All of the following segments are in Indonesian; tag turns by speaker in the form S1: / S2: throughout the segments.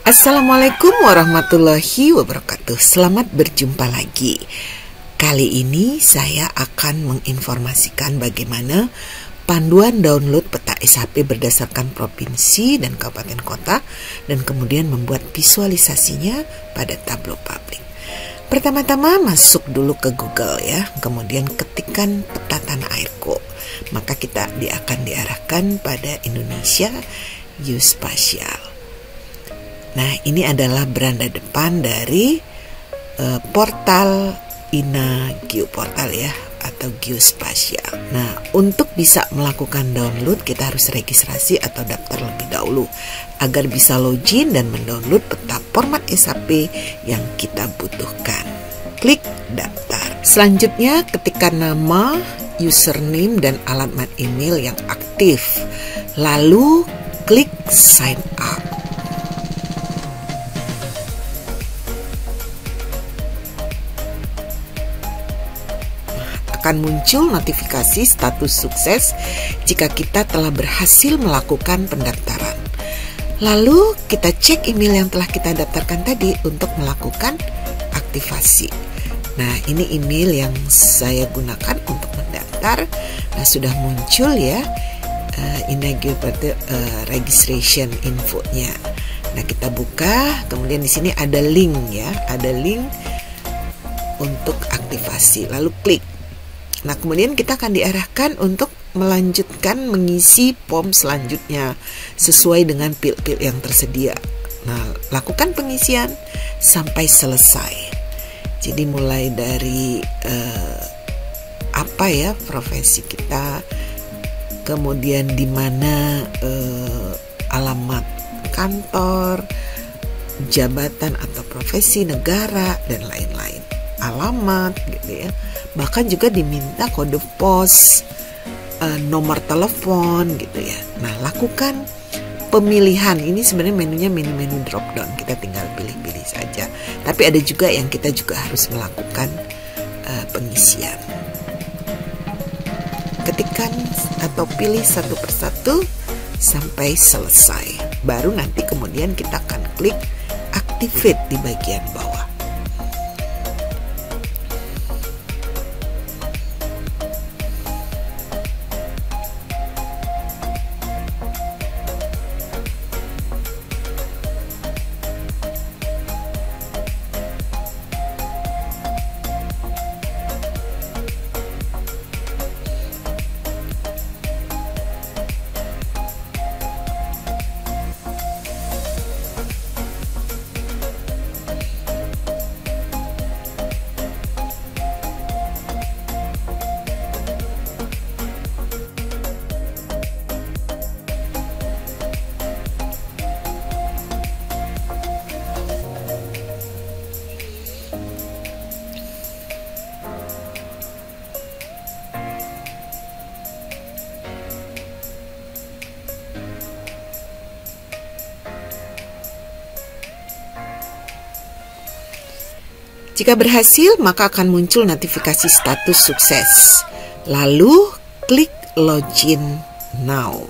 S1: Assalamualaikum warahmatullahi wabarakatuh. Selamat berjumpa lagi. Kali ini saya akan menginformasikan bagaimana panduan download peta SHP berdasarkan provinsi dan kabupaten kota, dan kemudian membuat visualisasinya pada tableau publik. Pertama-tama masuk dulu ke Google ya, kemudian ketikkan peta tanah airku. Maka kita akan diarahkan pada Indonesia Geospatial. Nah, ini adalah beranda depan dari portal INA Geoportal ya, atau Geospatial. Nah, untuk bisa melakukan download kita harus registrasi atau daftar lebih dahulu agar bisa login dan mendownload peta format SHP yang kita butuhkan. Klik daftar. Selanjutnya ketikkan nama, username dan alamat email yang aktif. Lalu klik sign up. Akan muncul notifikasi status sukses jika kita telah berhasil melakukan pendaftaran. Lalu kita cek email yang telah kita daftarkan tadi untuk melakukan aktivasi. Nah, ini email yang saya gunakan untuk mendaftar. Nah, sudah muncul ya INA Geoportal registration infonya. Nah, kita buka, kemudian di sini ada link ya, ada link untuk aktivasi. Lalu klik. Nah, kemudian kita akan diarahkan untuk melanjutkan mengisi form selanjutnya sesuai dengan field-field yang tersedia. Nah, lakukan pengisian sampai selesai. Jadi mulai dari profesi kita, kemudian di mana alamat kantor, jabatan atau profesi, negara dan lain-lain, alamat gitu ya. Bahkan juga diminta kode pos, nomor telepon gitu ya. Nah, lakukan pemilihan. Ini sebenarnya menunya menu drop down. Kita tinggal pilih-pilih saja. Tapi ada juga yang kita juga harus melakukan pengisian. Ketikkan atau pilih satu persatu sampai selesai. Baru nanti kemudian kita akan klik activate di bagian bawah. Jika berhasil, maka akan muncul notifikasi status sukses. Lalu, klik login now.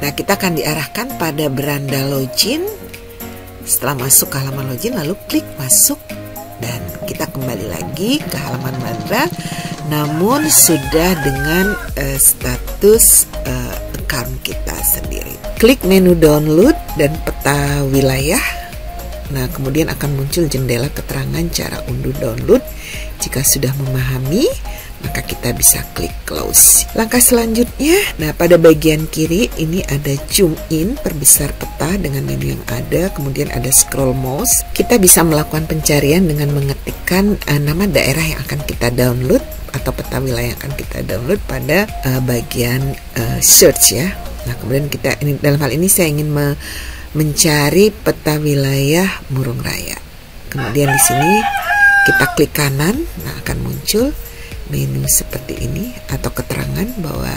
S1: Nah, kita akan diarahkan pada beranda login. Setelah masuk ke halaman login, lalu klik masuk. Dan kita kembali lagi ke halaman beranda, namun sudah dengan status account kita sendiri. Klik menu download dan peta wilayah. Nah, kemudian akan muncul jendela keterangan cara unduh download. Jika sudah memahami, maka kita bisa klik close. Langkah selanjutnya, nah pada bagian kiri ini ada zoom in, perbesar peta dengan menu yang ada, kemudian ada scroll mouse. Kita bisa melakukan pencarian dengan mengetikkan nama daerah yang akan kita download atau peta wilayah yang akan kita download pada bagian search ya. Nah, kemudian kita ini, dalam hal ini saya ingin mencari peta wilayah Murung Raya. Kemudian di sini kita klik kanan, nah akan muncul menu seperti ini atau keterangan bahwa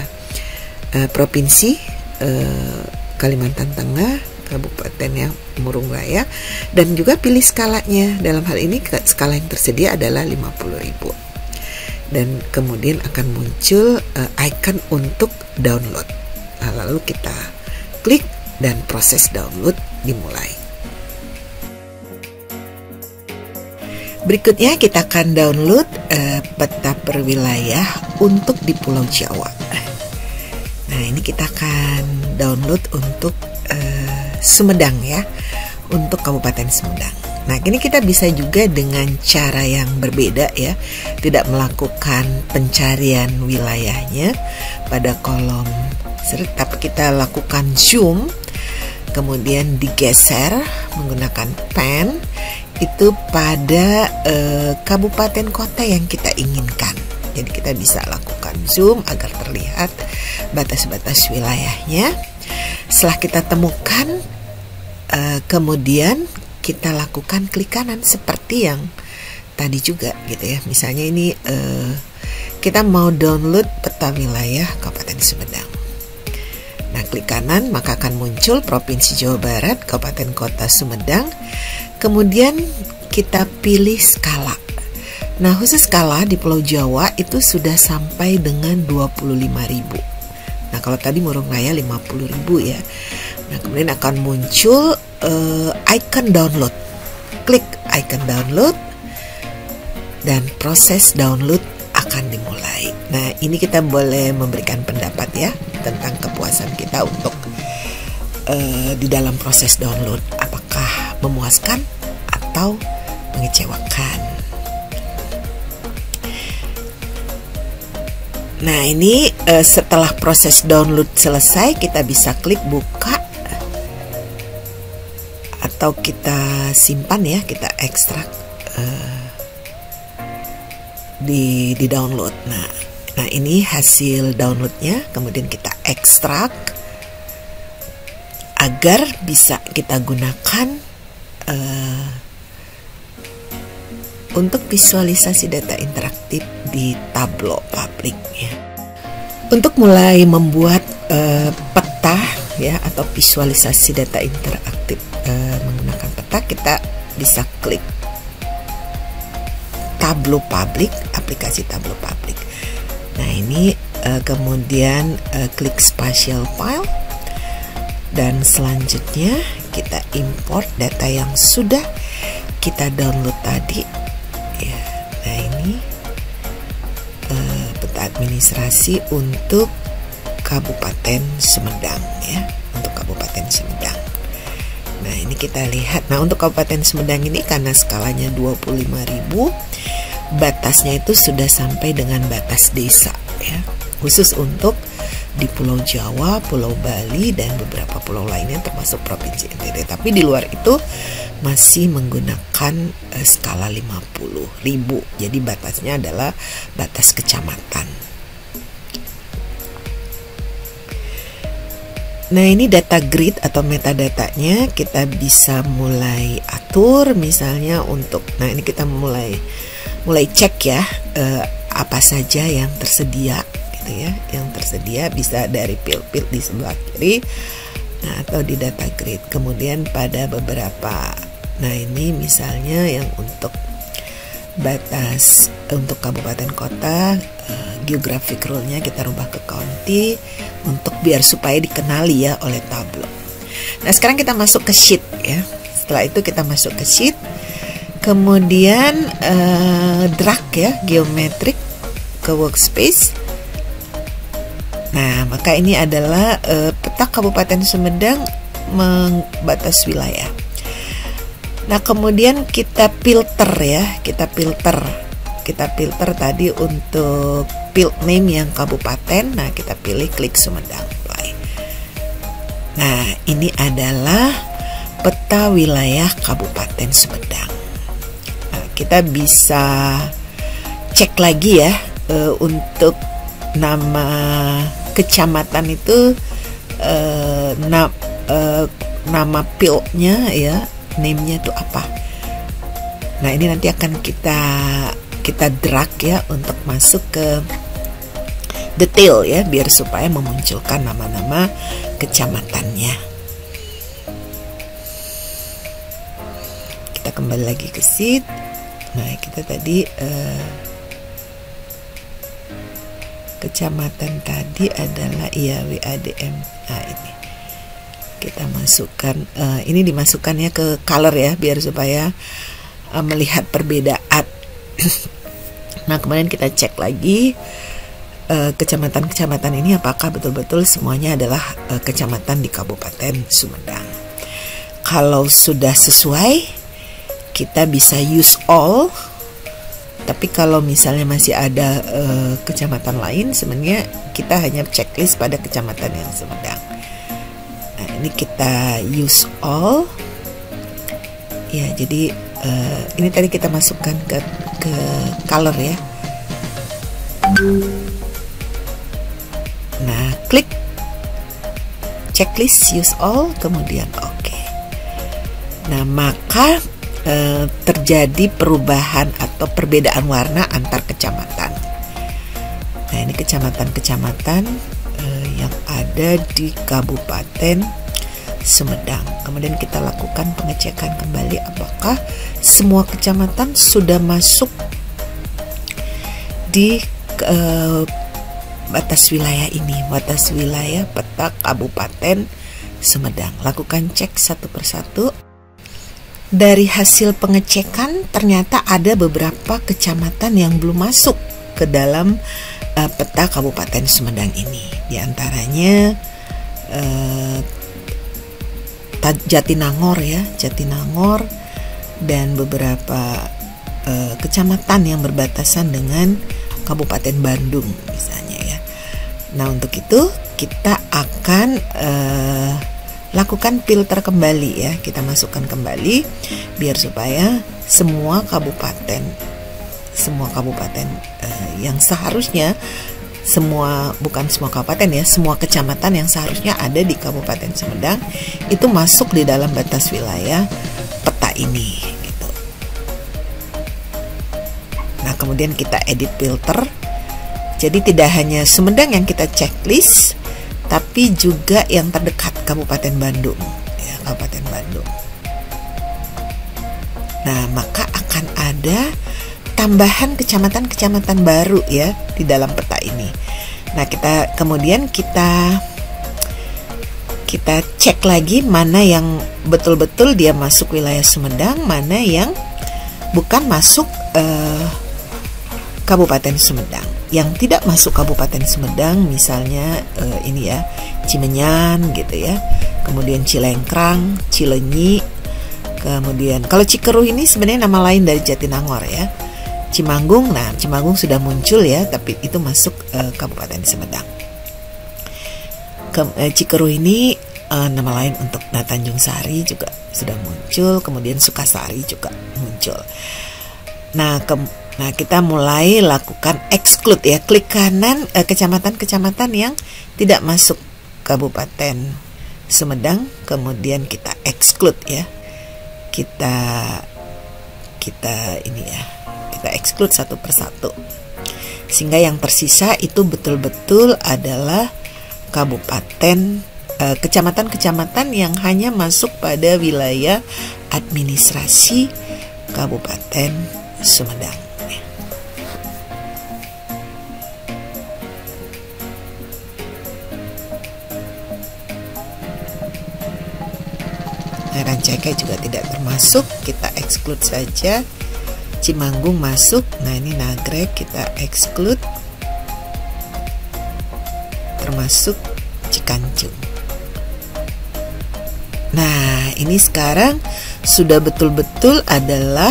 S1: provinsi Kalimantan Tengah kabupatennya Murung Raya, dan juga pilih skalanya. Dalam hal ini skala yang tersedia adalah 50.000. Dan kemudian akan muncul icon untuk download. Nah, lalu kita klik dan proses download dimulai. Berikutnya kita akan download peta per wilayah untuk di Pulau Jawa. Nah, ini kita akan download untuk Sumedang ya, untuk Kabupaten Sumedang. Nah, ini kita bisa juga dengan cara yang berbeda ya, tidak melakukan pencarian wilayahnya pada kolom search, tapi kita lakukan zoom, kemudian digeser menggunakan pen itu pada kabupaten kota yang kita inginkan. Jadi kita bisa lakukan zoom agar terlihat batas-batas wilayahnya. Setelah kita temukan, kemudian kita lakukan klik kanan seperti yang tadi juga gitu ya. Misalnya ini kita mau download peta wilayah Kabupaten Sumedang. Nah, klik kanan maka akan muncul Provinsi Jawa Barat, Kabupaten Kota Sumedang. Kemudian kita pilih skala. Nah, khusus skala di Pulau Jawa itu sudah sampai dengan 25.000. Nah, kalau tadi Murung Raya 50.000 ya. Nah, kemudian akan muncul icon download. Klik icon download dan proses download akan dimulai. Nah, ini kita boleh memberikan pendapat ya tentang kepuasan kita untuk di dalam proses download, apakah memuaskan atau mengecewakan. Nah, ini setelah proses download selesai, kita bisa klik buka atau kita simpan ya, kita ekstrak di download. Nah, ini hasil downloadnya, kemudian kita ekstrak agar bisa kita gunakan untuk visualisasi data interaktif di Tableau Public ya. Untuk mulai membuat peta ya atau visualisasi data interaktif menggunakan peta, kita bisa klik Tableau Public, aplikasi Tableau Public. Nah, ini kemudian klik Spatial File dan selanjutnya kita import data yang sudah kita download tadi ya. Nah, ini peta administrasi untuk Kabupaten Sumedang ya, untuk Kabupaten Sumedang. Nah, ini kita lihat. Nah, untuk Kabupaten Sumedang ini karena skalanya 25.000, batasnya itu sudah sampai dengan batas desa ya. Khusus untuk di Pulau Jawa, Pulau Bali, dan beberapa pulau lainnya termasuk Provinsi NTT. Tapi di luar itu masih menggunakan skala 50.000. Jadi batasnya adalah batas kecamatan. Nah, ini data grid atau metadatanya kita bisa mulai atur misalnya untuk, nah ini kita mulai cek ya apa saja yang tersedia gitu ya. Yang tersedia bisa dari field di sebelah kiri, nah, atau di data grid. Kemudian pada beberapa, nah ini misalnya yang untuk batas untuk kabupaten kota, geographic rule-nya kita rubah ke county untuk biar supaya dikenali ya oleh Tableau. Nah, sekarang kita masuk ke sheet ya. Setelah itu kita masuk ke sheet, kemudian drag ya geometrik ke workspace. Nah, maka ini adalah peta Kabupaten Sumedang batas wilayah. Nah, kemudian kita filter ya, kita filter tadi untuk field name yang kabupaten. Nah, kita pilih klik Sumedang Play. Nah, ini adalah peta wilayah Kabupaten Sumedang. Nah, kita bisa cek lagi ya untuk nama kecamatan itu, nama fieldnya ya, name-nya itu apa. Nah, ini nanti akan kita drag ya untuk masuk ke detail ya, biar supaya memunculkan nama-nama kecamatannya. kita kembali lagi ke sheet. Nah, kita tadi kecamatan tadi adalah WADM. Nah, ini kita masukkan, ini dimasukkannya ke color ya, biar supaya melihat perbedaan. Nah, kemudian kita cek lagi kecamatan-kecamatan ini apakah betul-betul semuanya adalah kecamatan di Kabupaten Sumedang. Kalau sudah sesuai, kita bisa use all. Tapi kalau misalnya masih ada kecamatan lain, sebenarnya kita hanya checklist pada kecamatan yang Sumedang. Nah, ini kita use all. Ya, jadi ini tadi kita masukkan ke color ya. Nah, klik checklist use all, kemudian oke. Nah, maka terjadi perubahan atau perbedaan warna antar kecamatan. Nah, ini kecamatan-kecamatan yang ada di Kabupaten Sumedang. Kemudian kita lakukan pengecekan kembali apakah semua kecamatan sudah masuk di batas wilayah ini, batas wilayah peta Kabupaten Sumedang. Lakukan cek satu persatu. Dari hasil pengecekan ternyata ada beberapa kecamatan yang belum masuk ke dalam peta Kabupaten Sumedang ini. Di antaranya Jatinangor ya, Jatinangor dan beberapa kecamatan yang berbatasan dengan Kabupaten Bandung misalnya ya. Nah, untuk itu kita akan lakukan filter kembali ya, kita masukkan kembali biar supaya semua kabupaten yang seharusnya bukan semua kabupaten ya, semua kecamatan yang seharusnya ada di Kabupaten Sumedang itu masuk di dalam batas wilayah peta ini gitu. Nah, kemudian kita edit filter. Jadi tidak hanya Sumedang yang kita checklist, tapi juga yang terdekat Kabupaten Bandung ya, Kabupaten Bandung. Nah, maka akan ada tambahan kecamatan-kecamatan baru ya di dalam peta ini. Nah, kemudian kita cek lagi mana yang betul-betul dia masuk wilayah Sumedang, mana yang bukan masuk Kabupaten Sumedang. Yang tidak masuk Kabupaten Sumedang misalnya ini ya, Cimenyan gitu ya, kemudian Cilengkrang, Cileunyi, kemudian kalau Cikeruh ini sebenarnya nama lain dari Jatinangor ya. Cimanggung, nah Cimanggung sudah muncul ya, tapi itu masuk Kabupaten Sumedang. Cikeruh ini nama lain untuk Tanjung Sari juga sudah muncul, kemudian Sukasari juga muncul. Nah, kita mulai lakukan exclude ya, klik kanan kecamatan-kecamatan yang tidak masuk Kabupaten Sumedang, kemudian kita exclude ya. Kita ini ya, kita exclude satu persatu. Sehingga yang tersisa itu betul-betul adalah kecamatan-kecamatan yang hanya masuk pada wilayah administrasi Kabupaten Sumedang. Rancaikek juga tidak termasuk, kita exclude saja. Cimanggung masuk, nah ini Nagrek kita exclude, termasuk Cikancung. Nah, ini sekarang sudah betul-betul adalah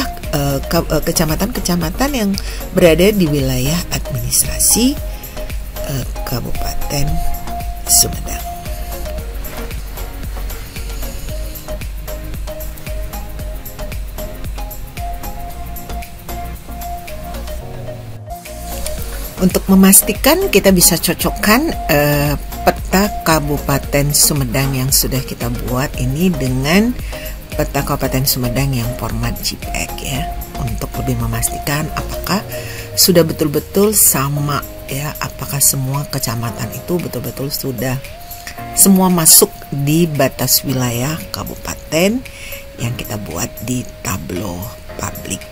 S1: kecamatan-kecamatan yang berada di wilayah administrasi Kabupaten Sumedang. Untuk memastikan kita bisa cocokkan peta Kabupaten Sumedang yang sudah kita buat ini dengan peta Kabupaten Sumedang yang format JPEG ya, untuk lebih memastikan apakah sudah betul-betul sama ya, apakah semua kecamatan itu betul-betul sudah semua masuk di batas wilayah kabupaten yang kita buat di Tableau Public.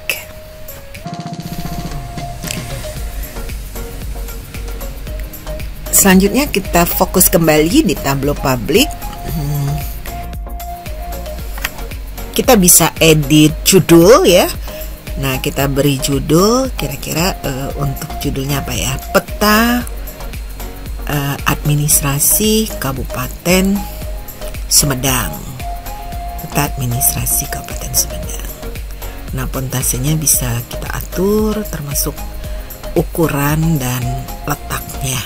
S1: Selanjutnya kita fokus kembali di Tableau Public. Kita bisa edit judul ya. Nah, kita beri judul kira-kira untuk judulnya apa ya? Peta administrasi Kabupaten Sumedang. Peta administrasi Kabupaten Sumedang. Nah, pontasenya bisa kita atur termasuk ukuran dan letaknya.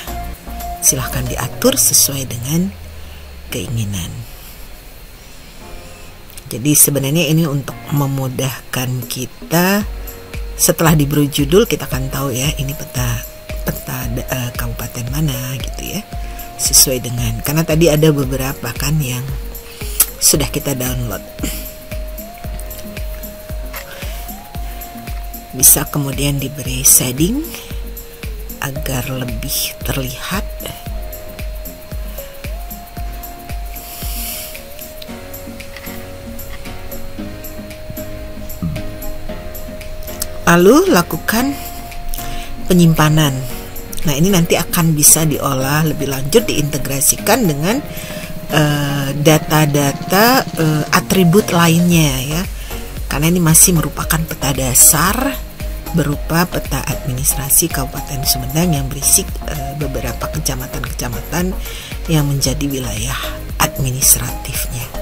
S1: Silahkan diatur sesuai dengan keinginan. Jadi sebenarnya ini untuk memudahkan kita, setelah diberi judul kita akan tahu ya ini peta kabupaten mana gitu ya, sesuai dengan, karena tadi ada beberapa kan yang sudah kita download. Bisa kemudian diberi shading agar lebih terlihat. Lalu lakukan penyimpanan. Nah, ini nanti akan bisa diolah lebih lanjut, diintegrasikan dengan data-data atribut lainnya ya. Karena ini masih merupakan peta dasar berupa peta administrasi Kabupaten Sumedang yang berisi beberapa kecamatan-kecamatan yang menjadi wilayah administratifnya.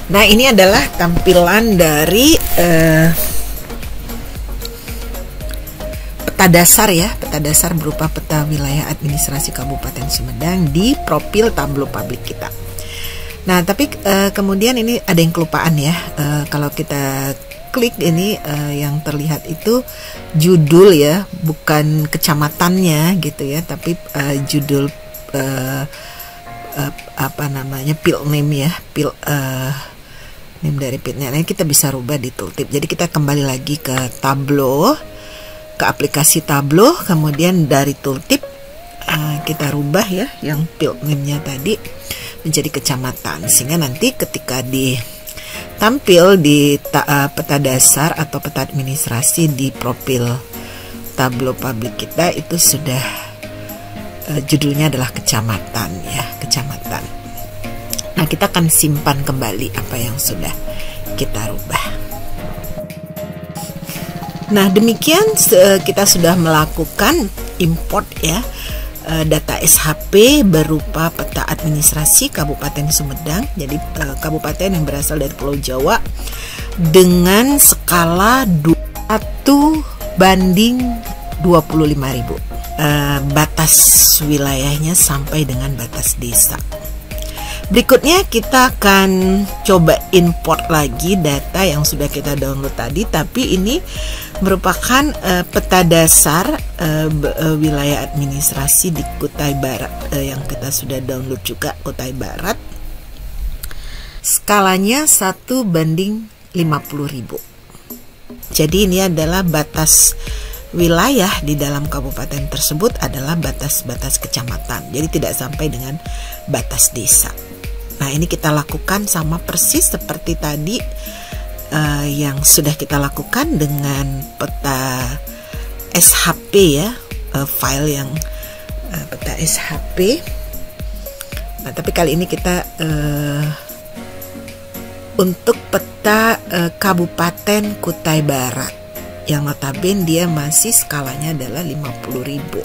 S1: Nah, ini adalah tampilan dari peta dasar ya, peta dasar berupa peta wilayah administrasi Kabupaten Sumedang di profil Tableau Public kita. Nah, tapi kemudian ini ada yang kelupaan ya. Kalau kita klik ini yang terlihat itu judul ya, bukan kecamatannya gitu ya, tapi judul field name ya, name dari fieldnya. Nah, kita bisa rubah di tooltip. Jadi kita kembali lagi ke Tableau, ke aplikasi Tableau, kemudian dari tooltip kita rubah ya yang field name-nya tadi menjadi kecamatan, sehingga nanti ketika ditampil di peta dasar atau peta administrasi di profil Tableau Public kita itu sudah judulnya adalah kecamatan ya, kecamatan. Nah, kita akan simpan kembali apa yang sudah kita rubah. Nah, demikian kita sudah melakukan import ya data SHP berupa peta administrasi Kabupaten Sumedang. Jadi kabupaten yang berasal dari Pulau Jawa dengan skala 1:25.000. Batas wilayahnya sampai dengan batas desa. Berikutnya kita akan coba import lagi data yang sudah kita download tadi, tapi ini merupakan peta dasar wilayah administrasi di Kutai Barat yang kita sudah download juga, Kutai Barat. Skalanya 1:50.000. Jadi ini adalah batas wilayah di dalam kabupaten tersebut adalah batas-batas kecamatan. Jadi tidak sampai dengan batas desa. Nah, ini kita lakukan sama persis seperti tadi yang sudah kita lakukan dengan peta SHP ya, file yang peta SHP. Nah, tapi kali ini kita untuk peta Kabupaten Kutai Barat, yang notabene dia masih skalanya adalah 50.000.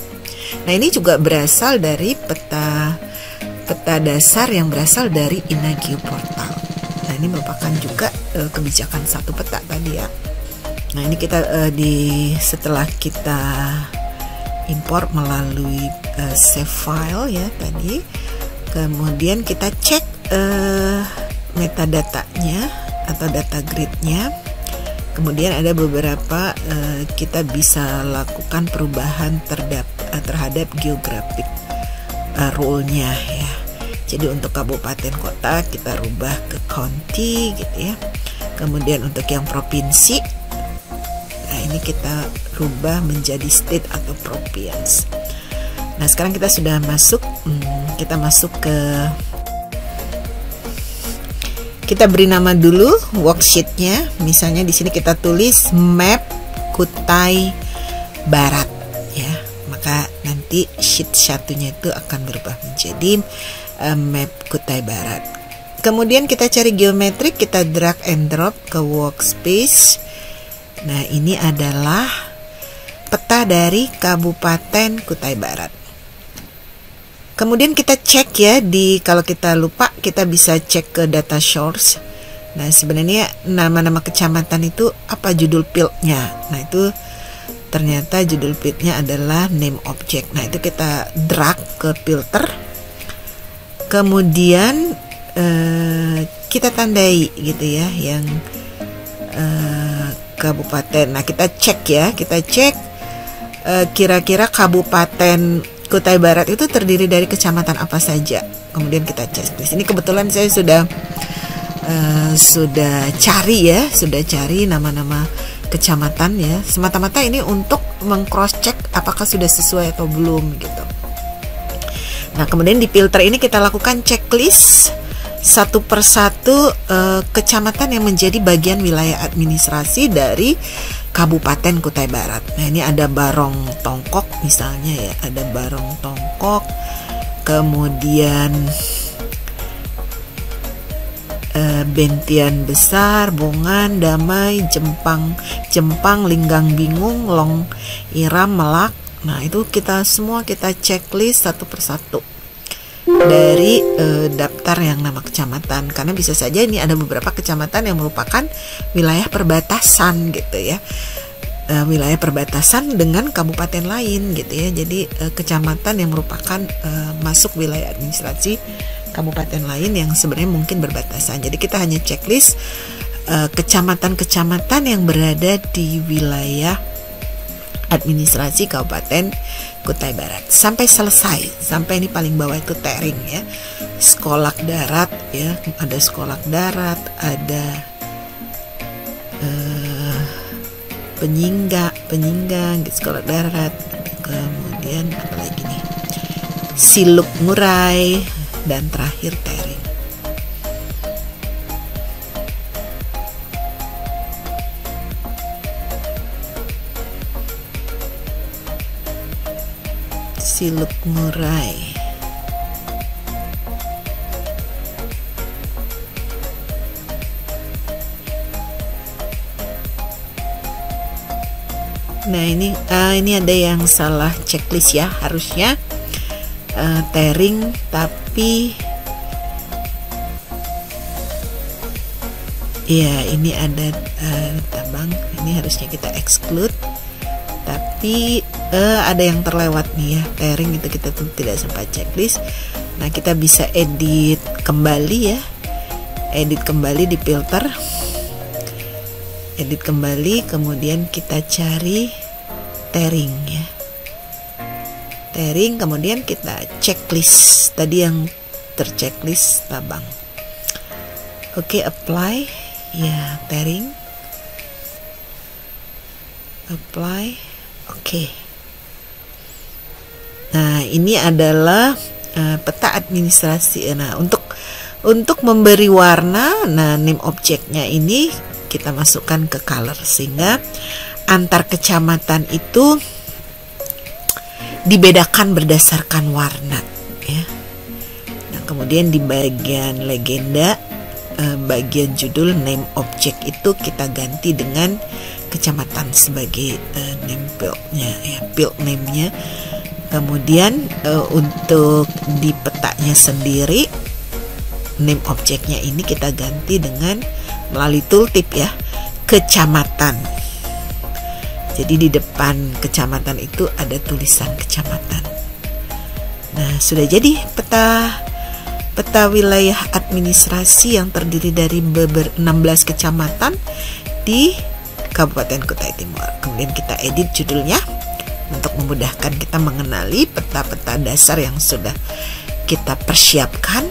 S1: Nah, ini juga berasal dari peta dasar yang berasal dari InaGeo Portal. Nah, ini merupakan juga kebijakan satu peta tadi ya. Nah, ini kita setelah kita import melalui save file ya tadi, kemudian kita cek metadatanya atau data gridnya. Kemudian ada beberapa kita bisa lakukan perubahan terhadap geographic rule-nya ya. Jadi untuk kabupaten kota kita rubah ke county gitu ya. Kemudian untuk yang provinsi, nah ini kita rubah menjadi state atau province. Nah sekarang kita sudah masuk, kita masuk ke, kita beri nama dulu worksheet-nya. Misalnya di sini kita tulis map Kutai Barat ya. Maka nanti sheet satunya itu akan berubah menjadi map Kutai Barat. Kemudian kita cari geometrik, kita drag and drop ke workspace. Nah ini adalah peta dari Kabupaten Kutai Barat. Kemudian kita cek ya, kalau kita lupa kita bisa cek ke data source. Nah sebenarnya nama-nama kecamatan itu apa judul fieldnya. Nah itu ternyata judul fieldnya adalah name object. Nah itu kita drag ke filter. Kemudian kita tandai gitu ya yang kabupaten. Nah kita cek ya, kita cek kira-kira Kabupaten Kutai Barat itu terdiri dari kecamatan apa saja. Kemudian kita cek di sini. Kebetulan saya sudah cari nama-nama kecamatan ya. Semata-mata ini untuk meng-cross check apakah sudah sesuai atau belum gitu. Nah kemudian di filter ini kita lakukan checklist satu persatu kecamatan yang menjadi bagian wilayah administrasi dari Kabupaten Kutai Barat. Nah ini ada Barong Tongkok misalnya ya, ada Barong Tongkok, kemudian Bentian Besar, Bongan, Damai, Jempang, Linggang Bingung, Long Iram, Melak. Nah itu kita checklist satu persatu dari daftar yang nama kecamatan, karena bisa saja ini ada beberapa kecamatan yang merupakan wilayah perbatasan gitu ya, wilayah perbatasan dengan kabupaten lain gitu ya. Jadi kecamatan yang merupakan masuk wilayah administrasi kabupaten lain yang sebenarnya mungkin berbatasan. Jadi kita hanya checklist kecamatan-kecamatan yang berada di wilayah administrasi Kabupaten Kutai Barat sampai selesai. Sampai ini paling bawah itu Tering ya, Sekolak Darat ya, ada Sekolak Darat, ada Penyinggang gitu, Sekolak Darat. Kemudian apa lagi nih, Siluk Ngurai, dan terakhir Tering. Siluk Ngurai. Nah ini ada yang salah checklist ya, harusnya Tering tapi ya ini ada Tabang, ini harusnya kita exclude, tapi ada yang terlewat nih ya, Tering itu kita tuh tidak sempat checklist. Nah kita bisa edit kembali ya, edit kembali di filter, edit kembali, kemudian kita cari Tering ya, Tering, kemudian kita checklist tadi yang terchecklist Tabang. Oke, apply ya, Tering, apply. Oke. Nah ini adalah peta administrasi. Nah untuk memberi warna, nah name objeknya ini kita masukkan ke color sehingga antar kecamatan itu dibedakan berdasarkan warna ya. Nah kemudian di bagian legenda, bagian judul name object itu kita ganti dengan kecamatan sebagai name field-nya ya, field name-nya. Kemudian untuk di petanya sendiri name objeknya ini kita ganti dengan melalui tooltip ya, kecamatan. Jadi di depan kecamatan itu ada tulisan kecamatan. Nah sudah jadi peta wilayah administrasi yang terdiri dari 16 kecamatan di Kabupaten Kutai Timur. Kemudian kita edit judulnya untuk memudahkan kita mengenali peta-peta dasar yang sudah kita persiapkan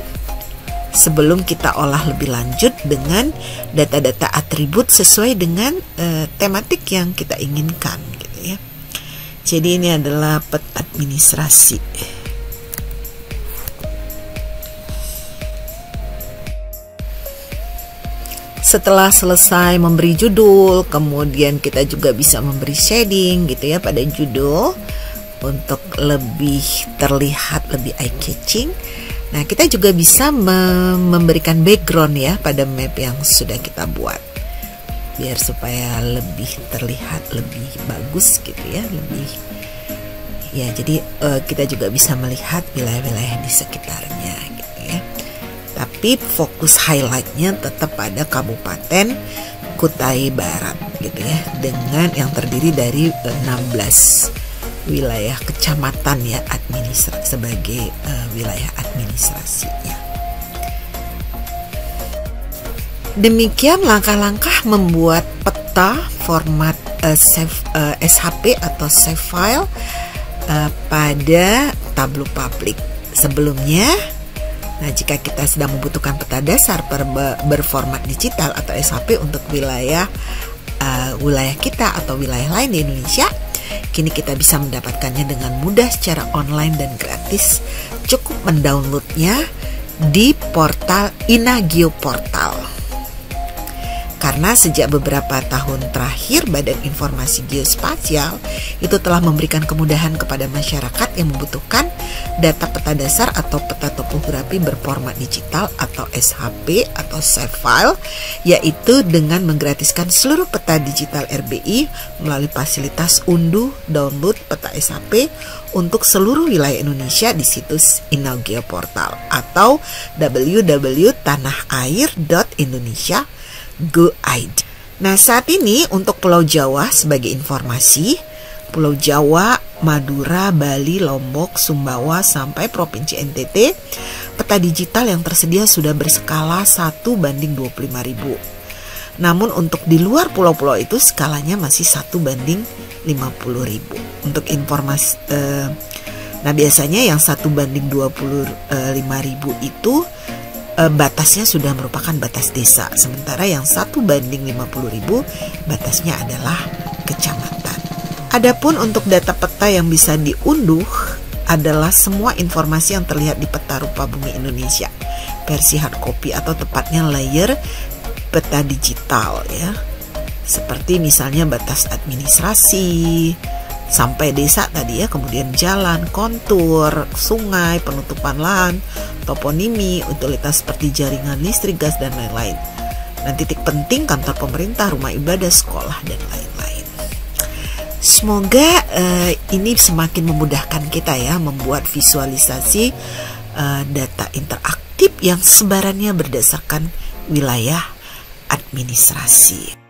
S1: sebelum kita olah lebih lanjut dengan data-data atribut sesuai dengan tematik yang kita inginkan gitu ya. Jadi ini adalah peta administrasi. Setelah selesai memberi judul, kemudian kita juga bisa memberi shading gitu ya pada judul untuk lebih terlihat lebih eye catching. Nah, kita juga bisa memberikan background ya pada map yang sudah kita buat, biar supaya lebih terlihat lebih bagus gitu ya, lebih ya. Jadi kita juga bisa melihat wilayah-wilayah di sekitarnya gitu ya. Tapi fokus highlightnya tetap pada Kabupaten Kutai Barat gitu ya, dengan yang terdiri dari 16 wilayah kecamatan ya sebagai wilayah administrasinya. Demikian langkah-langkah membuat peta format SHP atau save file pada Tableau Public. Sebelumnya, nah, jika kita sedang membutuhkan peta dasar berformat digital atau SHP untuk wilayah kita atau wilayah lain di Indonesia, kini kita bisa mendapatkannya dengan mudah secara online dan gratis. Cukup mendownloadnya di portal Inagio Portal. Karena sejak beberapa tahun terakhir Badan Informasi Geospasial itu telah memberikan kemudahan kepada masyarakat yang membutuhkan data peta dasar atau peta topografi berformat digital atau SHP atau save file, yaitu dengan menggratiskan seluruh peta digital RBI melalui fasilitas unduh download peta SHP untuk seluruh wilayah Indonesia di situs Inagio Portal atau www.tanahair.indonesia.go.id. Nah, saat ini untuk Pulau Jawa sebagai informasi, Pulau Jawa, Madura, Bali, Lombok, Sumbawa sampai Provinsi NTT, peta digital yang tersedia sudah berskala 1:25.000. Namun untuk di luar pulau-pulau itu skalanya masih 1:50.000. Untuk informasi nah, biasanya yang 1:25.000 itu batasnya sudah merupakan batas desa, sementara yang 1:50.000 batasnya adalah kecamatan. Adapun untuk data peta yang bisa diunduh adalah semua informasi yang terlihat di peta rupa bumi Indonesia versi hard copy atau tepatnya layer peta digital ya, seperti misalnya batas administrasi sampai desa tadi ya, kemudian jalan, kontur, sungai, penutupan lahan, toponimi, utilitas seperti jaringan listrik, gas, dan lain-lain. Dan titik penting kantor pemerintah, rumah ibadah, sekolah, dan lain-lain. Semoga ini semakin memudahkan kita ya membuat visualisasi data interaktif yang sebarannya berdasarkan wilayah administrasi.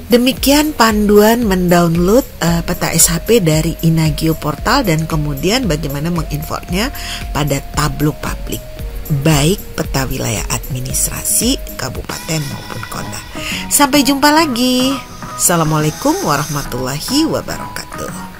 S1: Demikian panduan mendownload peta SHP dari Inagio Portal dan kemudian bagaimana menginformnya pada Tableau Public, baik peta wilayah administrasi, kabupaten maupun kota. Sampai jumpa lagi. Assalamualaikum warahmatullahi wabarakatuh.